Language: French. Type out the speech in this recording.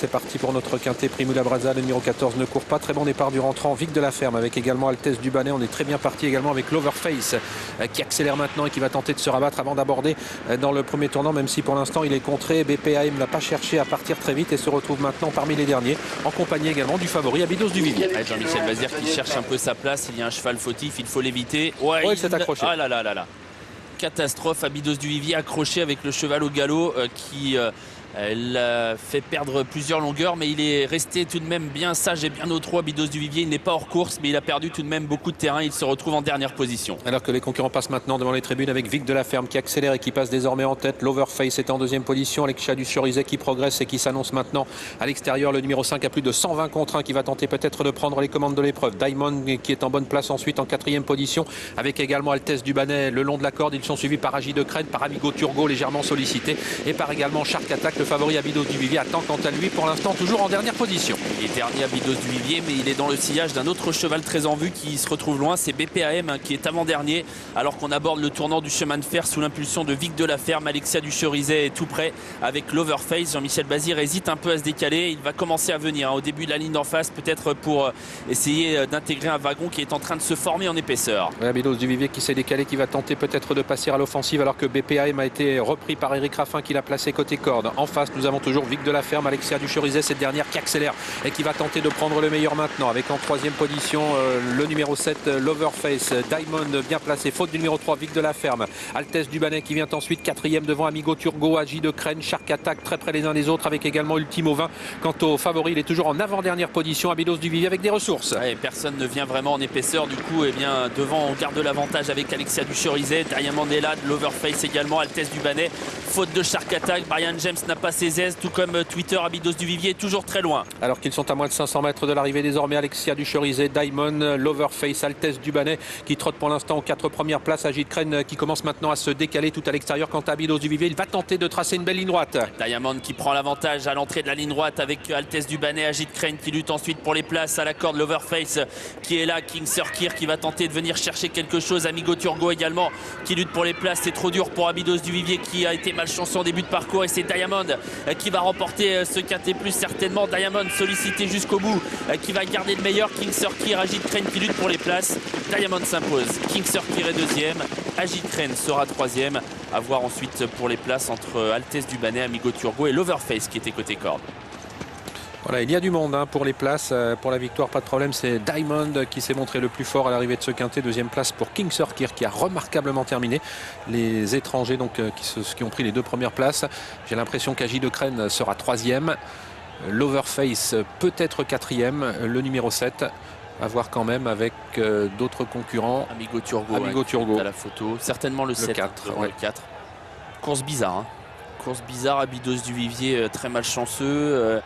c'est parti pour notre quintet. Primula Braza, le numéro 14 ne court pas. Très bon départ du rentrant. Vic de la Ferme avec également Altesse du Bannet. On est très bien parti également avec l'Overface qui accélère maintenant et qui va tenter de se rabattre avant d'aborder dans le premier tournant, même si pour l'instant il est contré. BPAM n'a pas cherché à partir très vite et se retrouve maintenant parmi les derniers, en compagnie également du favori Abydos du Vivier. Jean-Michel Bazir qui cherche un peu sa place. Il y a un cheval fautif, il faut l'éviter. Ouais, il s'est accroché. Ah là là là là. Catastrophe, Abydos du Vivier accroché avec le cheval au galop qui fait perdre plusieurs longueurs, mais il est resté tout de même bien sage et bien au trot. Abydos du Vivier, il n'est pas hors course, mais il a perdu tout de même beaucoup de terrain. Il se retrouve en dernière position. Alors que les concurrents passent maintenant devant les tribunes avec Vic de la Ferme qui accélère et qui passe désormais en tête. L'Overface est en deuxième position. Alexia du Cerizet qui progresse et qui s'annonce maintenant à l'extérieur. Le numéro 5 à plus de 120 contre 1 qui va tenter peut-être de prendre les commandes de l'épreuve. Diamond qui est en bonne place ensuite en quatrième position avec également Altesse du Bannet le long de la corde. Ils sont suivis par Agi de Crène, par Amigo Turgot légèrement sollicité et par également Shark Attack. Le favori Abydos du Vivier attend quant à lui pour l'instant toujours en dernière position. Il est dernier Abydos du Vivier, mais il est dans le sillage d'un autre cheval très en vue qui se retrouve loin. C'est BPAM qui est avant-dernier alors qu'on aborde le tournant du chemin de fer sous l'impulsion de Vic de la Ferme. Alexia du Cerizet est tout près avec l'Overface. Jean-Michel Bazir hésite un peu à se décaler. Il va commencer à venir au début de la ligne d'en face, peut-être pour essayer d'intégrer un wagon qui est en train de se former en épaisseur. Abydos du Vivier qui s'est décalé, qui va tenter peut-être de passer à l'offensive alors que BPAM a été repris par Eric Raffin qui l'a placé côté corde. En face, nous avons toujours Vic de la Ferme, Alexia du Cerizet, cette dernière qui accélère et qui va tenter de prendre le meilleur maintenant avec en troisième position le numéro 7, l'Overface. Diamond bien placé, faute du numéro 3, Vic de la Ferme. Altesse du Bannet qui vient ensuite quatrième devant Amigo Turgot, Agi de Crène, Shark Attack très près les uns des autres avec également Ultimo 20. Quant au favori, il est toujours en avant-dernière position, Abydos du Vivier avec des ressources. Ouais, personne ne vient vraiment en épaisseur du coup. Devant on garde l'avantage avec Alexia du Cerizet, Diamond est là, l'Overface également, Altesse du Bannet. Faute de Shark Attack, Brian James n'a pas ses aises, tout comme Twitter. Abydos du Vivier est toujours très loin. Alors qu'ils sont à moins de 500 mètres de l'arrivée désormais, Alexia du Cerizet, Diamond, l'Overface, Altesse du Bannet qui trotte pour l'instant aux 4 premières places. Agi de Crène qui commence maintenant à se décaler tout à l'extérieur. Quant à Abydos du Vivier, il va tenter de tracer une belle ligne droite. Diamond qui prend l'avantage à l'entrée de la ligne droite avec Altesse du Bannet, Agi de Crène qui lutte ensuite pour les places à la corde, l'Overface qui est là, King Sir qui va tenter de venir chercher quelque chose, Amigo Turgot également qui lutte pour les places. C'est trop dur pour Abydos du Vivier qui a été malchanceux en début de parcours et c'est Diamond qui va remporter ce quintet plus certainement. Diamond sollicité jusqu'au bout qui va garder le meilleur. King Sir Agi de Crène qui lutte pour les places. Diamond s'impose, King Sir est deuxième, Agi de Crène sera troisième. À voir ensuite pour les places entre Altesse du Bannet, Amigo Turgot et l'Overface qui était côté corde. Voilà, il y a du monde pour les places. Pour la victoire, pas de problème. C'est Diamond qui s'est montré le plus fort à l'arrivée de ce quintet. Deuxième place pour King Sir qui a remarquablement terminé. Les étrangers donc, qui ont pris les 2 premières places. J'ai l'impression qu'Agi de Crène sera troisième. L'Overface peut-être quatrième. Le numéro 7. À voir quand même avec d'autres concurrents. Amigo Turgot. Amigo Turgot. À la photo. Certainement le 7. 4. Ouais. Le 4. Course bizarre. Course bizarre, Abydos du Vivier très malchanceux.